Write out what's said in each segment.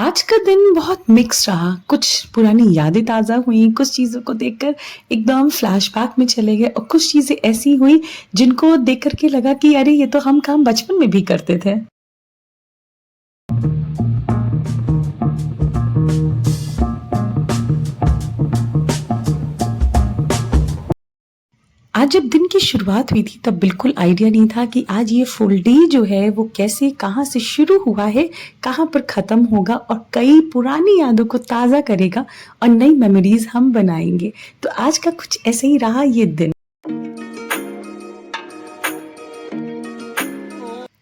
आज का दिन बहुत मिक्स रहा। कुछ पुरानी यादें ताज़ा हुई, कुछ चीज़ों को देखकर एकदम फ्लैशबैक में चले गए और कुछ चीज़ें ऐसी हुई जिनको देख कर के लगा कि अरे ये तो हम काम बचपन में भी करते थे। आज जब दिन की शुरुआत हुई थी तब बिल्कुल आइडिया नहीं था कि आज ये फुल डे जो है वो कैसे कहाँ से शुरू हुआ है, कहाँ पर ख़त्म होगा और कई पुरानी यादों को ताज़ा करेगा और नई मेमोरीज़ हम बनाएँगे। तो आज का कुछ ऐसे ही रहा ये दिन।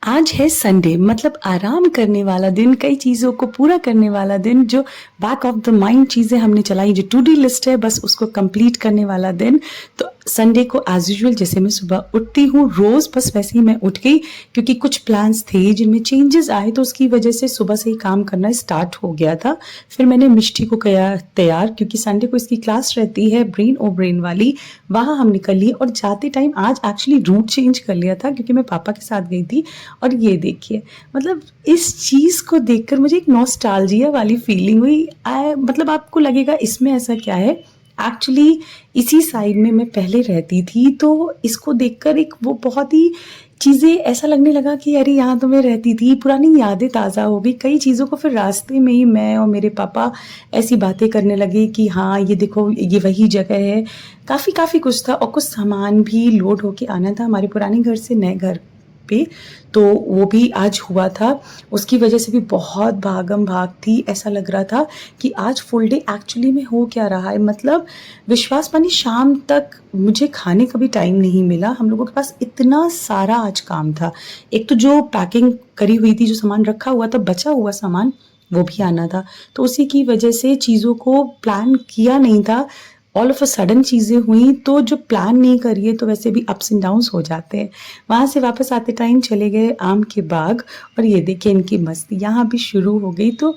आज है संडे मतलब आराम करने वाला दिन, कई चीज़ों को पूरा करने वाला दिन, जो बैक ऑफ द माइंड चीज़ें हमने चलाई, जो टू डू लिस्ट है बस उसको कंप्लीट करने वाला दिन। तो संडे को एज़ यूजुअल जैसे मैं सुबह उठती हूँ रोज़ बस वैसे ही मैं उठ गई, क्योंकि कुछ प्लान्स थे जिनमें चेंजेस आए तो उसकी वजह से सुबह से ही काम करना स्टार्ट हो गया था। फिर मैंने मिष्टी को किया तैयार, क्योंकि संडे को इसकी क्लास रहती है ब्रेन ओ ब्रेन वाली, वहाँ हम निकल लिए और जाते टाइम आज एक्चुअली रूट चेंज कर लिया था क्योंकि मैं पापा के साथ गई थी। और ये देखिए, मतलब इस चीज़ को देखकर मुझे एक नॉस्टैल्जिया वाली फीलिंग हुई। मतलब आपको लगेगा इसमें ऐसा क्या है, एक्चुअली इसी साइड में मैं पहले रहती थी तो इसको देखकर एक वो बहुत ही चीज़ें ऐसा लगने लगा कि अरे यहाँ तो मैं रहती थी, पुरानी यादें ताज़ा हो गई। कई चीज़ों को फिर रास्ते में ही मैं और मेरे पापा ऐसी बातें करने लगे कि हाँ ये देखो ये वही जगह है। काफ़ी कुछ था और कुछ सामान भी लोड होके आना था हमारे पुराने घर से नए घर पे, तो वो भी आज हुआ था। उसकी वजह से भी बहुत भागम भाग थी। ऐसा लग रहा था कि आज फुल डे एक्चुअली में हो क्या रहा है। मतलब विश्वास मानिए शाम तक मुझे खाने का भी टाइम नहीं मिला। हम लोगों के पास इतना सारा आज काम था। एक तो जो पैकिंग करी हुई थी, जो सामान रखा हुआ था, बचा हुआ सामान वो भी आना था। तो उसी की वजह से चीज़ों को प्लान किया नहीं था। ऑल ऑफ अ सडन चीज़ें हुई, तो जो प्लान नहीं करिए तो वैसे भी अप्स एंड डाउन्स हो जाते हैं। वहाँ से वापस आते टाइम चले गए आम के बाग और ये देखिए इनकी मस्ती यहाँ भी शुरू हो गई। तो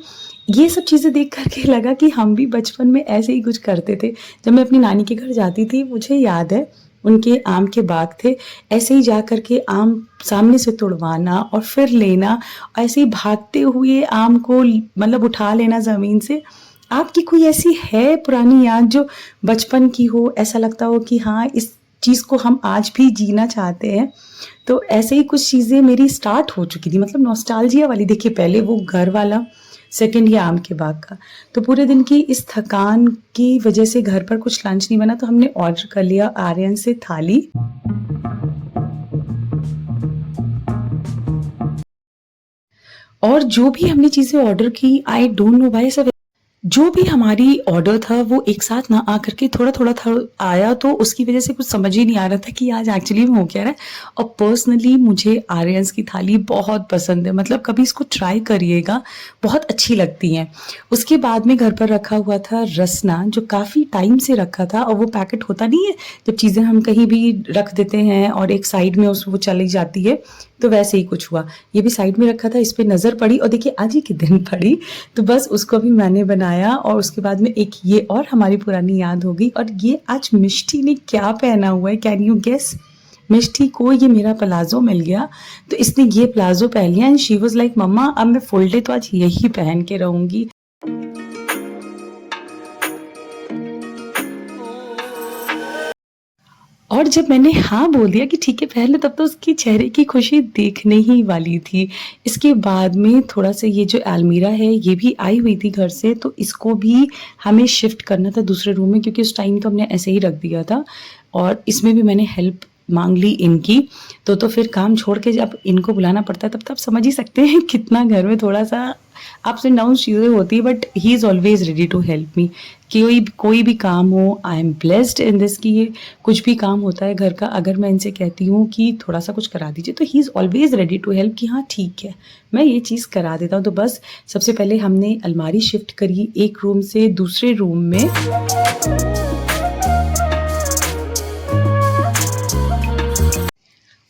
ये सब चीज़ें देख कर के लगा कि हम भी बचपन में ऐसे ही कुछ करते थे। जब मैं अपनी नानी के घर जाती थी मुझे याद है उनके आम के बाग थे, ऐसे ही जा कर के आम सामने से तुड़वाना और फिर लेना, ऐसे ही भागते हुए आम को मतलब उठा लेना ज़मीन से। आपकी कोई ऐसी है पुरानी याद जो बचपन की हो, ऐसा लगता हो कि हाँ इस चीज़ को हम आज भी जीना चाहते हैं? तो ऐसे ही कुछ चीज़ें मेरी स्टार्ट हो चुकी थी, मतलब नॉस्टैल्जिया वाली। देखिए पहले वो घर वाला, सेकंड ये आम के बाग का। तो पूरे दिन की इस थकान की वजह से घर पर कुछ लंच नहीं बना तो हमने ऑर्डर कर लिया आर्यन से थाली। और जो भी हमने चीज़ें ऑर्डर की, आई डोंट नो व्हाई ऐसा, जो भी हमारी ऑर्डर था वो एक साथ ना आकर के थोड़ा-थोड़ा था आया, तो उसकी वज़ह से कुछ समझ ही नहीं आ रहा था कि आज एक्चुअली में हो क्या रहा है। और पर्सनली मुझे आर्यन्स की थाली बहुत पसंद है, मतलब कभी इसको ट्राई करिएगा, बहुत अच्छी लगती हैं। उसके बाद में घर पर रखा हुआ था रसना, जो काफ़ी टाइम से रखा था और वो पैकेट होता नहीं है, जब चीज़ें हम कहीं भी रख देते हैं और एक साइड में उस वो चली जाती है, तो वैसे ही कुछ हुआ। ये भी साइड में रखा था, इस पे नज़र पड़ी और देखिए आज ही के दिन पड़ी, तो बस उसको भी मैंने बनाया। और उसके बाद में एक ये और हमारी पुरानी याद हो गई। और ये आज मिष्टी ने क्या पहना हुआ है, कैन यू गेस? मिष्टी को ये मेरा प्लाज़ो मिल गया, तो इसने ये प्लाज़ो पहन लिया एंड शी वाज़ लाइक मम्मा अब मैं फुल डे तो आज यही पहन के रहूँगी। और जब मैंने हाँ बोल दिया कि ठीक है पहन लो, तब तो उसकी चेहरे की खुशी देखने ही वाली थी। इसके बाद में थोड़ा-सा ये जो अलमीरा है ये भी आई हुई थी घर से, तो इसको भी हमें शिफ्ट करना था दूसरे रूम में, क्योंकि उस टाइम तो हमने ऐसे ही रख दिया था। और इसमें भी मैंने हेल्प माँग ली इनकी, तो फिर काम छोड़ के जब इनको बुलाना पड़ता है तब तो आप समझ ही सकते हैं कितना घर में थोड़ा-सा अप्स एंड डाउन्स चीज़ें होती है, but he is always ready to help me. कोई भी काम हो, I am blessed in this कि ये कुछ भी काम होता है घर का, अगर मैं इनसे कहती हूँ कि थोड़ा-सा कुछ करा दीजिए तो he is always ready to help कि हाँ ठीक है, मैं ये चीज़ करा देता हूँ। तो बस सबसे पहले हमने अलमारी शिफ्ट करी एक रूम से दूसरे रूम में।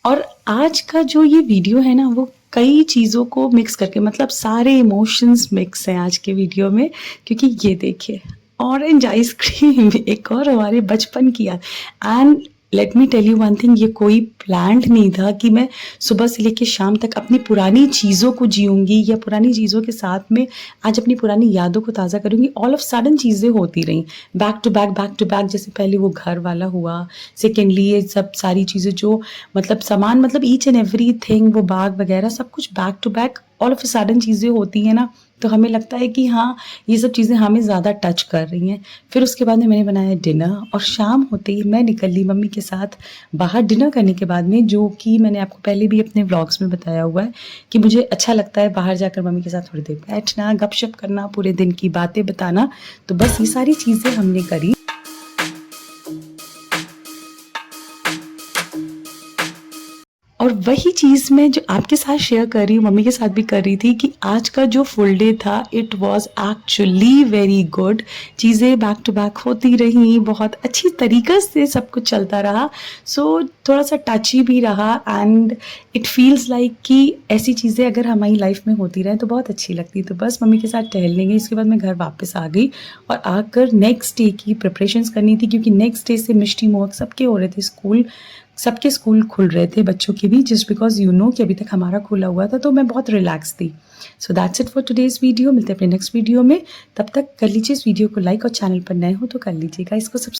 और आज का जो ये वीडियो है ना वो कई चीज़ों को मिक्स करके, मतलब सारे इमोशंस मिक्स हैं आज के वीडियो में, क्योंकि ये देखिए ऑरेंज आइसक्रीम एक और हमारे बचपन की याद। And let me tell you one thing, ये कोई प्लान्ड नहीं था कि मैं सुबह से लेके शाम तक अपनी पुरानी चीज़ों को जीऊँगी या पुरानी चीज़ों के साथ में आज अपनी पुरानी यादों को ताज़ा करूँगी। ऑल ऑफ सडन चीज़ें होती रहीं, बैक टू बैक। जैसे पहले वो घर वाला हुआ, सेकेंडली ये सब सारी चीज़ें जो मतलब सामान मतलब ईच एंड एवरीथिंग, वो बाग वगैरह सब कुछ back to back all of a sudden चीज़ें होती हैं ना, तो हमें लगता है कि हाँ, ये सब चीज़ें हमें ज़्यादा टच कर रही हैं। फिर उसके बाद में मैंने बनाया डिनर और शाम होते ही मैं निकल ली मम्मी के साथ बाहर डिनर करने के बाद में, जो कि मैंने आपको पहले भी अपने व्लॉग्स में बताया हुआ है कि मुझे अच्छा लगता है बाहर जाकर मम्मी के साथ थोड़ी देर बैठना, गपशप करना, पूरे दिन की बातें बताना। तो बस ये सारी चीज़ें हमने करी। और वही चीज़ मैं जो आपके साथ शेयर कर रही हूँ, मम्मी के साथ भी कर रही थी कि आज का जो फुल डे था, it was actually very good. चीज़ें बैक टू बैक होती रहीं, बहुत अच्छी तरीक़े से सब कुछ चलता रहा। सो थोड़ा सा टची भी रहा एंड इट फील्स लाइक कि ऐसी चीज़ें अगर हमारी लाइफ में होती रहें तो बहुत अच्छी लगती। तो बस मम्मी के साथ टहलने गई, इसके बाद मैं घर वापस आ गई और आकर नेक्स्ट डे की प्रिपरेशंस करनी थी, क्योंकि नेक्स्ट डे से मिष्टी मोहक सबके हो रहे थे स्कूल, सबके स्कूल खुल रहे थे, बच्चों के भी, जस्ट बिकॉज यू नो कि अभी तक हमारा खुला हुआ था, तो मैं बहुत रिलैक्स थी। So that's it for today's video. मिलते हैं अपने नेक्स्ट वीडियो में, तब तक कर लीजिए इस वीडियो को लाइक और चैनल पर नए हो तो कर लीजिएगा इसको सब्सक्राइब।